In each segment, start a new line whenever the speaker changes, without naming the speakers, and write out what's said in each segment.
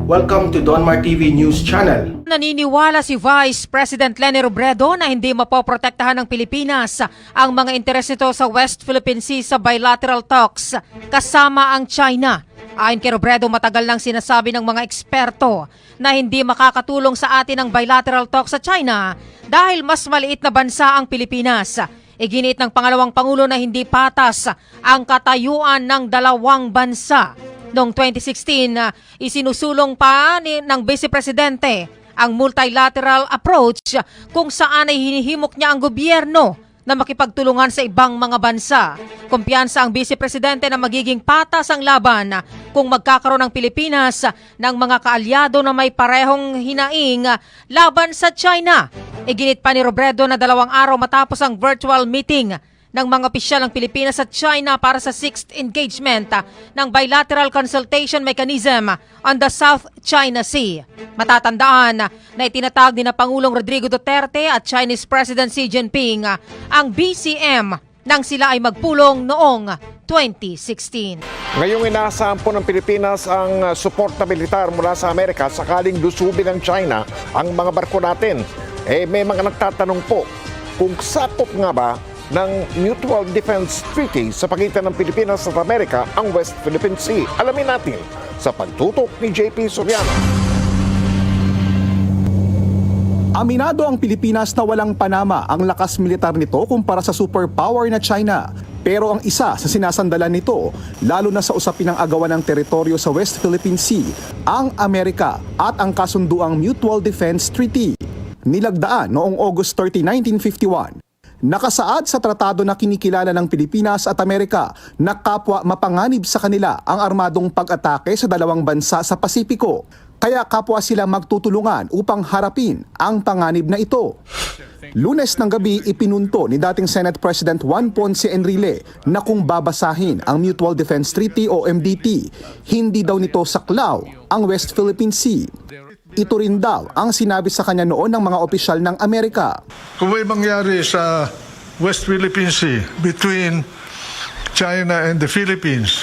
Welcome to Donmar TV News Channel.
Naniniwala si Vice President Leni Robredo na hindi mapoprotektahan ng Pilipinas ang mga interes nito sa West Philippine Sea sa bilateral talks kasama ang China. Ayon kay Robredo, matagal nang sinasabi ng mga eksperto na hindi makakatulong sa atin ang bilateral talks sa China dahil mas maliit na bansa ang Pilipinas. Iginit ng pangalawang Pangulo na hindi patas ang katayuan ng dalawang bansa. Noong 2016, isinusulong pa ng Vice Presidente ang multilateral approach kung saan ay hinihimok niya ang gobyerno na makipagtulungan sa ibang mga bansa. Kumpiyansa ang Vice Presidente na magiging patas ang laban kung magkakaroon ng Pilipinas ng mga kaalyado na may parehong hinaing laban sa China. Iginit pa ni Robredo na 2 araw matapos ang virtual meeting ng mga opisyal ng Pilipinas at China para sa 6th engagement ng Bilateral Consultation Mechanism on the South China Sea. Matatandaan na itinatag ni na Pangulong Rodrigo Duterte at Chinese President Xi Jinping ang BCM nang sila ay magpulong noong 2016.
Ngayong inaasahan po ng Pilipinas ang suporta militar mula sa Amerika sakaling lusubin ng China ang mga barko natin. May mga nagtatanong po kung sakop nga ba ng Mutual Defense Treaty sa pagitan ng Pilipinas at Amerika ang West Philippine Sea. Alamin natin sa pagtutok ni JP Soriano.
Aminado ang Pilipinas na walang panama ang lakas militar nito kumpara sa superpower na China. Pero ang isa sa sinasandalan nito, lalo na sa usapin ng agawan ng teritoryo sa West Philippine Sea, ang Amerika at ang kasunduang Mutual Defense Treaty. Nilagdaan noong August 30, 1951. Nakasaad sa tratado na kinikilala ng Pilipinas at Amerika na kapwa mapanganib sa kanila ang armadong pag-atake sa dalawang bansa sa Pasipiko. Kaya kapwa sila magtutulungan upang harapin ang panganib na ito. Lunes ng gabi ipinunto ni dating Senate President Juan Ponce Enrile na kung babasahin ang Mutual Defense Treaty o MDT, hindi daw nito saklaw ang West Philippine Sea. Ito rin daw ang sinabi sa kanya noon ng mga opisyal ng Amerika.
Kung may mangyari sa West Philippine Sea between China and the Philippines,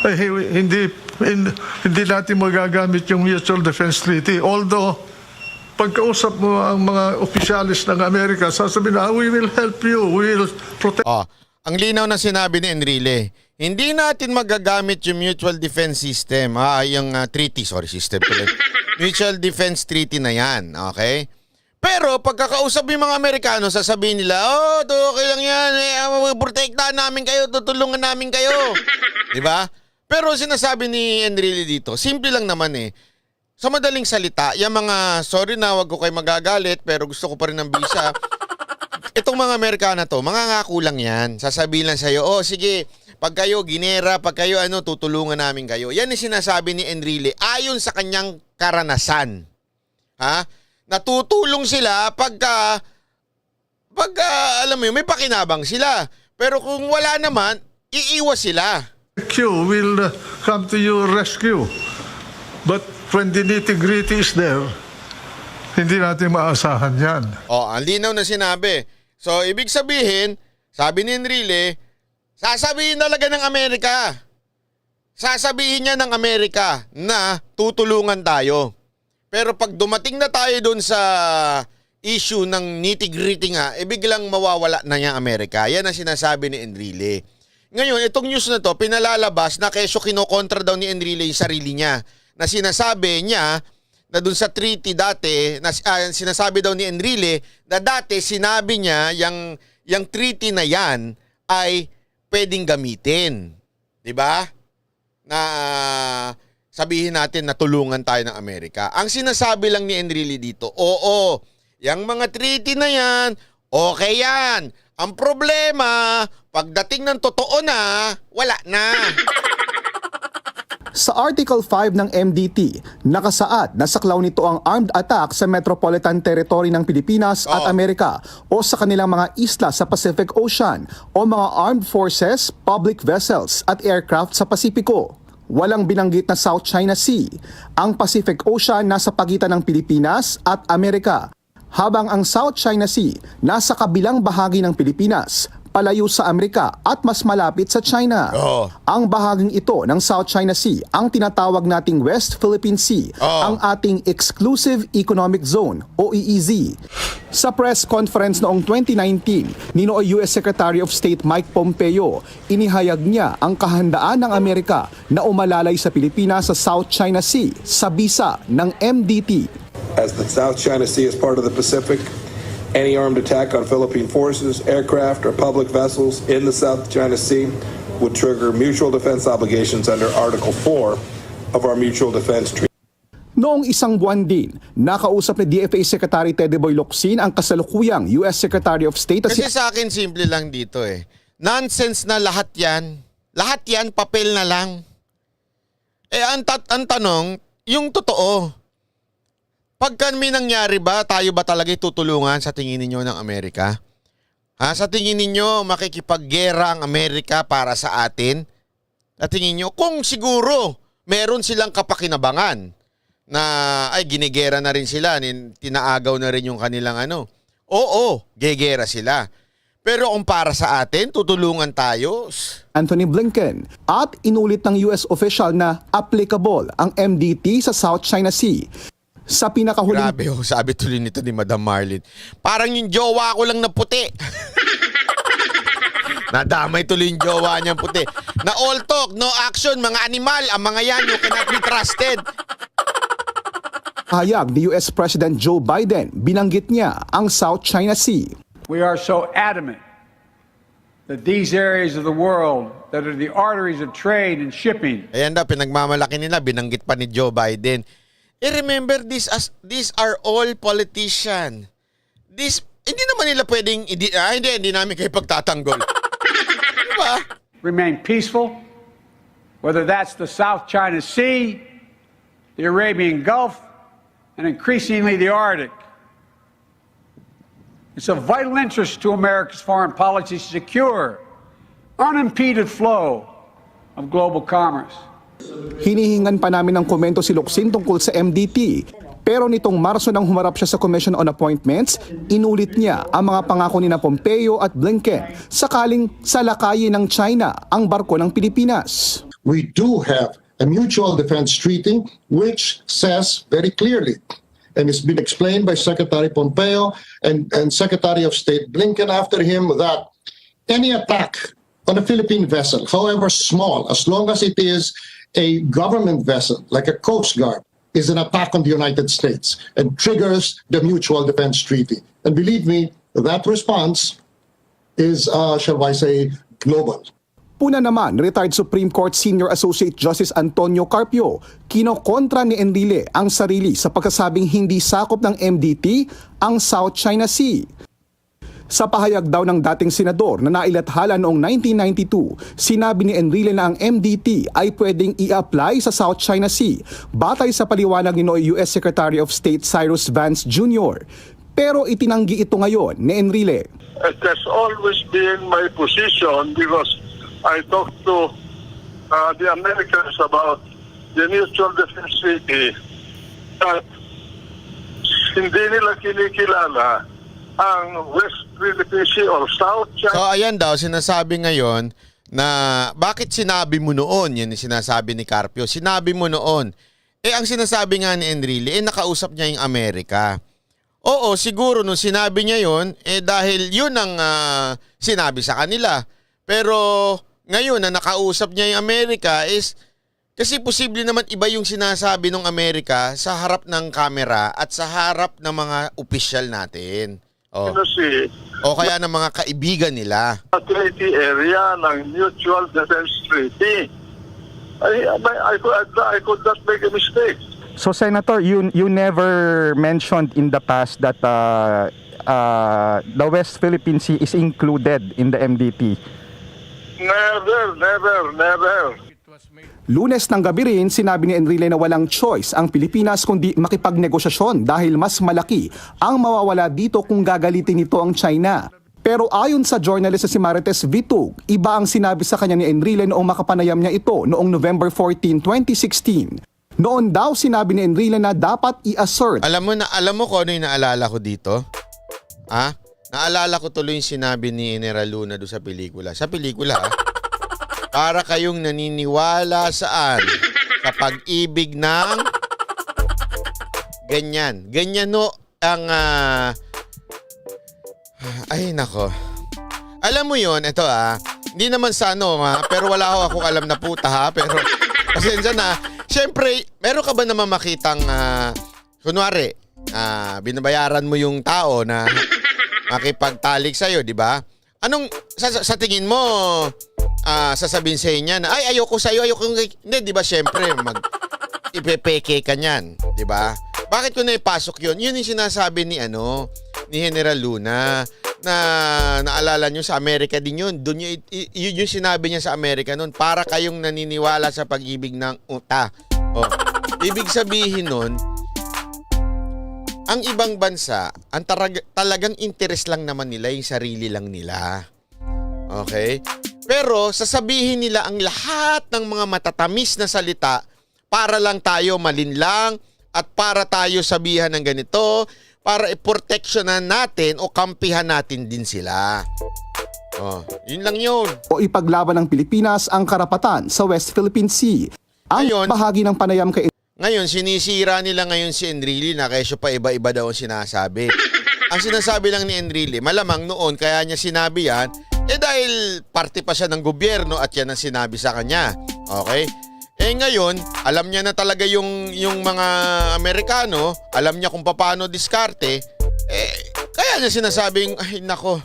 ay hindi natin magagamit yung Mutual Defense Treaty. Although, pagkausap mo ang mga opisyalis ng Amerika, sasabihin na, we will help you, we will protect.
Ang linaw na sinabi ni Enrile, hindi natin magagamit yung Mutual Defense System, Mutual Defense Treaty na yan, okay? Pero pagkakausap yung mga Amerikano, sasabihin nila, okay lang yan, protektahan namin kayo, tutulungan namin kayo. Diba? Pero sinasabi ni Enrile dito, simple lang naman Sa madaling salita, yung mga, sorry na, wag ko kayo magagalit, pero gusto ko pa rin ng visa. Itong mga Amerikano to, mangangako lang yan. Sasabihin lang sa'yo, sige, pag kayo ginera, pag kayo tutulungan namin kayo. Yan yung sinasabi ni Enrile ayon sa kanyang karanasan. Natutulong sila pagka alam mo yun, may pakinabang sila. Pero kung wala naman, iiwas sila.
You will come to your rescue. But when the nitty-gritty is there, hindi natin maasahan yan.
Ang linaw na sinabi. So, ibig sabihin, sabi ni Enrile, sasabihin talaga ng Amerika. Sasabihin niya ng Amerika na tutulungan tayo. Pero pag dumating na tayo doon sa issue ng nitty-gritty nga, biglang mawawala na niya Amerika. Yan ang sinasabi ni Enrile. Ngayon, itong news na to, pinalalabas na kesyo kinokontra daw ni Enrile yung sarili niya. Na sinasabi niya na doon sa treaty dati, sinasabi daw ni Enrile na dati sinabi niya yung treaty na yan ay pwedeng gamitin. 'Di ba? Na sabihin natin na tulungan tayo ng Amerika. Ang sinasabi lang ni Enrile dito, yung mga treaty na yan, okay yan. Ang problema, pagdating ng totoo na, wala na.
Sa Article 5 ng MDT, nakasaad na saklaw nito ang armed attack sa metropolitan territory ng Pilipinas at Amerika o sa kanilang mga isla sa Pacific Ocean o mga armed forces, public vessels at aircraft sa Pasipiko. Walang binanggit na South China Sea. Ang Pacific Ocean nasa pagitan ng Pilipinas at Amerika, habang ang South China Sea nasa kabilang bahagi ng Pilipinas, palayo sa Amerika at mas malapit sa China.
Oo.
Ang bahaging ito ng South China Sea, ang tinatawag nating West Philippine Sea, ang ating Exclusive Economic Zone o EEZ. Sa press conference noong 2019, Ninoy US Secretary of State Mike Pompeo, inihayag niya ang kahandaan ng Amerika na umalalay sa Pilipinas sa South China Sea sa bisa ng MDT.
As the South China Sea is part of the Pacific, any armed attack on Philippine forces, aircraft, or public vessels in the South China Sea would trigger mutual defense obligations under Article 4 of our Mutual Defense Treaty.
Noong isang buwan din, nakausap ni DFA Secretary Teddy Boy Locsin ang kasalukuyang US Secretary of State.
Kasi sa akin, simple lang dito eh. Nonsense na lahat yan. Lahat yan, papel na lang. Ang tanong, yung totoo. Pagka may nangyari ba, tayo ba talaga tutulungan sa tingin ninyo ng Amerika? Sa tingin ninyo, makikipaggera ang Amerika para sa atin? Sa tingin nyo, kung siguro meron silang kapakinabangan na ay ginigera na rin sila, tinaagaw na rin yung kanilang Oo, gegera sila. Pero kung para sa atin, tutulungan tayo.
Anthony Blinken at inulit ng US official na applicable ang MDT sa South China Sea. Sa pinakahuling...
Grabe sabi tuloy nito ni Madam Marlene. Parang yung jowa ko lang na puti. Nadamay tuloy yung jowa niyang puti. Na all talk, no action, mga animal, ang mga yan, you cannot be trusted.
Hayag ni US President Joe Biden, binanggit niya ang South China Sea.
We are so adamant that these areas of the world that are the arteries of trade and shipping.
Ayan daw, pinagmamalaki nila, binanggit pa ni Joe Biden. Remember, these are all politician. Hindi naman nila pwedeng, hindi namin kayo pagtatanggol. Diba?
Remain peaceful, whether that's the South China Sea, the Arabian Gulf, and increasingly the Arctic. It's of vital interest to America's foreign policy to secure unimpeded flow of global commerce.
Hinihingan pa namin ng komento si Locsin tungkol sa MDT. Pero nitong Marso nang humarap siya sa Commission on Appointments, inulit niya ang mga pangako ni na Pompeo at Blinken sakaling salakayin ng China ang barko ng Pilipinas.
We do have a mutual defense treaty which says very clearly, and it's been explained by Secretary Pompeo and Secretary of State Blinken after him, that any attack on a Philippine vessel, however small, as long as it is a government vessel, like a Coast Guard, is an attack on the United States and triggers the Mutual Defense Treaty. And believe me, that response is, shall I say, global.
Puna naman, retired Supreme Court Senior Associate Justice Antonio Carpio, kinokontra ni Enrile ang sarili sa pagkasabing hindi sakop ng MDT ang South China Sea. Sa pahayag daw ng dating senador na nailathala noong 1992, sinabi ni Enrile na ang MDT ay pwedeng i-apply sa South China Sea batay sa paliwanag ni US Secretary of State Cyrus Vance Jr. Pero itinanggi ito ngayon ni Enrile.
It has always been my position because I talked to the Americans about the Mutual Defense Treaty at hindi nila kinikilala ang West Philippine Sea or South China.
So ayan daw, sinasabi ngayon na bakit sinabi mo noon, yan yung sinasabi ni Carpio, sinabi mo noon. Ang sinasabi nga ni Enrile, nakausap niya yung Amerika. Oo, siguro nung sinabi niya yun, dahil yun ang sinabi sa kanila. Pero ngayon na nakausap niya yung Amerika is kasi posible naman iba yung sinasabi ng Amerika sa harap ng kamera at sa harap ng mga opisyal natin. O kaya ng mga kaibigan nila.
Treaty area ng Mutual Defense Treaty. I could not make a mistake.
So Senator, you never mentioned in the past that the West Philippine Sea is included in the MDT.
Never.
Lunes ng gabi rin, sinabi ni Enrile na walang choice ang Pilipinas kundi makipagnegosasyon dahil mas malaki ang mawawala dito kung gagalitin nito ang China. Pero ayon sa journalist na si Marites Vitug, iba ang sinabi sa kanya ni Enrile noong makapanayam niya ito noong November 14, 2016. Noon daw sinabi ni Enrile na dapat i-assert.
Alam mo kung ano yung naalala ko dito? Naalala ko tuloy yung sinabi ni General Luna doon sa pelikula. Sa pelikula, para kayong naniniwala saan? Sa pag-ibig ng ganyan. Ganyan no ang ay nako. Alam mo yon, ito hindi naman sa ano pero wala akong alam na puta pero pasensya na. Siyempre, meron ka ba naman makitang kunwari, binabayaran mo yung tao na makipagtalik sa'yo, di ba? Anong, sa tingin mo, sasabihin sa'yo niya na, ay, ayoko sa'yo, hindi, di ba, siyempre, ipepeke ka niyan, di ba? Bakit ko na ipasok yun? Yun yung sinasabi ni General Luna, na naalala nyo sa Amerika din yun. Doon yun yung sinabi niya sa Amerika noon, para kayong naniniwala sa pag-ibig ng uta. Ibig sabihin nun, ang ibang bansa, ang talagang interest lang naman nila, yung sarili lang nila. Okay? Pero sasabihin nila ang lahat ng mga matatamis na salita para lang tayo malinlang at para tayo sabihan ng ganito, para i-protectionan natin o kampihan natin din sila. Yun lang yun.
O ipaglaban ng Pilipinas ang karapatan sa West Philippine Sea. Ang
Ngayon,
bahagi ng panayam kay
Ngayon, sinisira nila ngayon si Enrile na kesyo pa iba-iba daw ang sinasabi. Ang sinasabi lang ni Enrile, malamang noon kaya niya sinabi yan, dahil parte pa siya ng gobyerno at yan ang sinabi sa kanya. Okay? Ngayon, alam niya na talaga yung mga Amerikano, alam niya kung paano diskarte, kaya niya sinasabing, ay nako,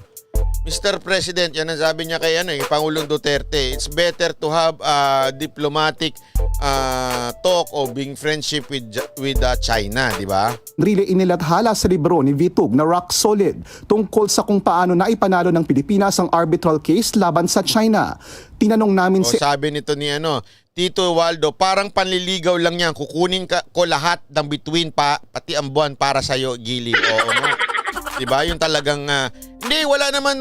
Mr. President, yan ang sabi niya kay Pangulong Duterte, it's better to have diplomatic talk o being friendship with China, di ba?
Enrile inilathala sa libro ni Vitug na Rock Solid tungkol sa kung paano naipanalo ng Pilipinas ang arbitral case laban sa China. Tinanong namin si
sabi nito ni Tito Waldo, parang panliligaw lang yan, kukunin ko lahat ng bituin pati ang buwan para sa'yo, Gili. Oo nga. Diba? Yung talagang hindi, wala naman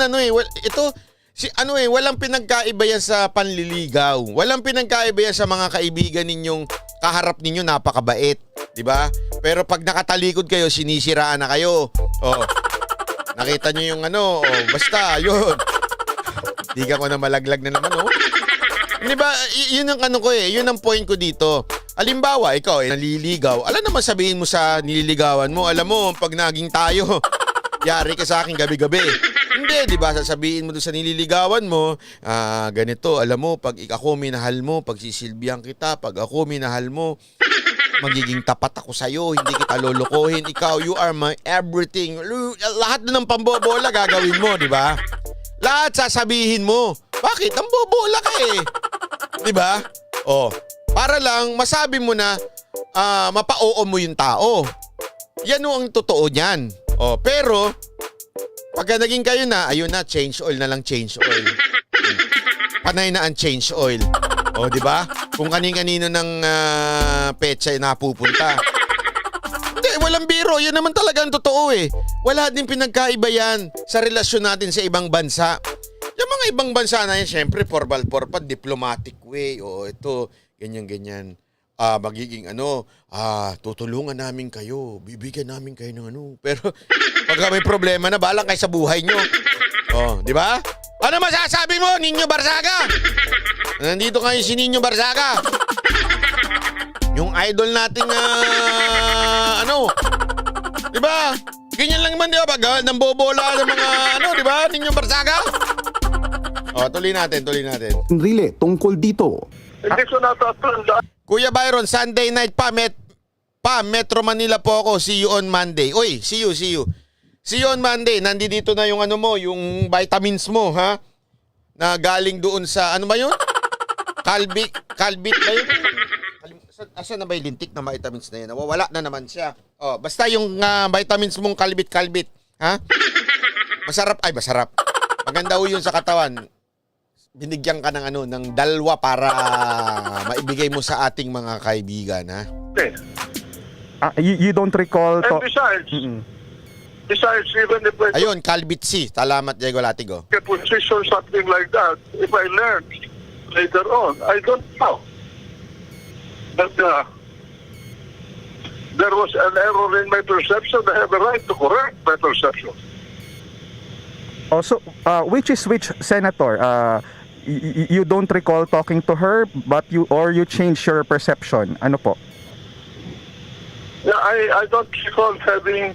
walang pinagkaiba yan sa panliligaw. Walang pinagkaiba yan sa mga kaibigan ninyong kaharap ninyo, napakabait, 'di ba? Pero pag nakatalikod kayo, sinisiraan na kayo. Nakita niyo yung basta 'yun. Diga ko na malaglag na naman, Di ba? Yun ang yun ang point ko dito. Halimbawa, ikaw naliligaw. Alam naman sabihin mo sa nililigawan mo, alam mo, pag naging tayo, yari ka sa akin gabi-gabi. Hindi, di ba? Sasabihin mo doon sa nililigawan mo, ganito, alam mo, pag ako minahal mo, pag sisilbihan kita, pag ako minahal mo, magiging tapat ako sa'yo, hindi kita lolokohin. Ikaw, you are my everything. Lahat na ng pambobola gagawin mo, di ba? Lahat sasabihin mo. Bakit? Ang bobola ka Di ba? Para lang masabi mo na mapa-oo mo yung tao. Yan ang totoo niyan. Pero pagka naging kayo na, ayun na, change oil na lang, change oil. Panay na ang change oil. Di ba? Kung kanin-kanino ng petsa napupunta. Hindi, walang biro. Yan naman talaga ang totoo Wala din pinagkaiba yan sa relasyon natin sa ibang bansa. Yung mga ibang bansa na yan, syempre, formal-formal, diplomatic way. Ito, ganyan-ganyan. Magiging tutulungan namin kayo, bibigyan namin kayo ng Pero pag may problema na, balang kayo sa buhay nyo. Di ba? Ano masasabi mo, Ninyo Barzaga? Nandito kayo si Ninyo Barzaga. Yung idol nating di ba? Ganyan lang naman, di ba? Pag nambobola ng mga di ba, Ninyo Barzaga? Tuloy natin.
Enrile tungkol dito.
Hindi ko natatanda.
Kuya Byron, Sunday night pa, Metro Manila po ako. See you on Monday. Uy, see you. See you on Monday. Nandito na yung yung vitamins mo, ha? Na galing doon sa, ba yun? Calbit ba yun? Asan na ba yung lintik na vitamins na yun? Wala na naman siya. Basta yung vitamins mong kalbit, ha? Masarap. Maganda yun sa katawan. Binigyan ka ng dalwa para maibigay mo sa ating mga kaibigan, ha?
You don't recall
And besides, even if I
Ayun, Calbit C. Salamat, Diego Latigo.
get position something like that, if I learn later on, I don't know. But there was an error in my perception. I have a right to correct my perception.
Also, which senator? You don't recall talking to her, but you change your perception. Ano po?
Yeah, I don't recall having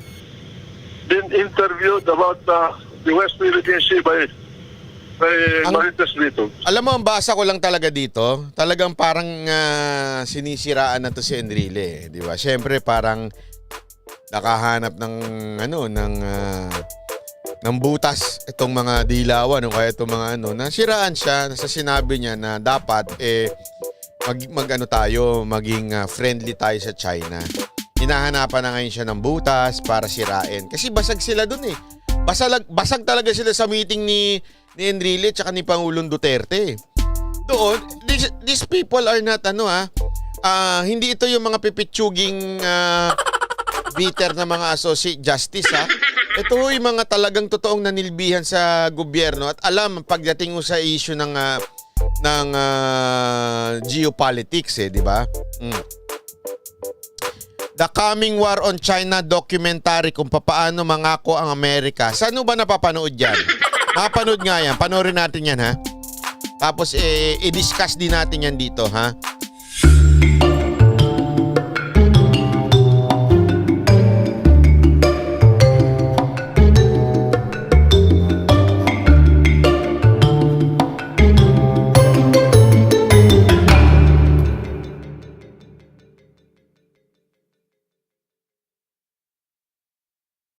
been interviewed about the West Philippine Sea by Marites Vito.
Alam mo, ang basa ko lang talaga dito, talagang parang sinisiraan na to si Enrile, di ba? Siyempre parang nakahanap ng ng butas itong mga dilawan o kaya itong mga nasiraan siya sa sinabi niya na dapat maging friendly tayo sa China. Hinahanapan na ngayon siya ng butas para sirain kasi basag sila dun eh. Basag talaga sila sa meeting ni Enrile at ni Pangulong Duterte. Doon, these people are not hindi ito yung mga pipitsuging bitter na mga associate justice ha. Ito yung mga talagang totoong nanilbihan sa gobyerno at alam pagdating mo sa issue ng geopolitics di ba? The Coming War on China documentary kung paano mangako ang Amerika. Saan ba napapanood yan? Mapanood nga yan. Panoorin natin yan ha. Tapos i-discuss din natin yan dito ha.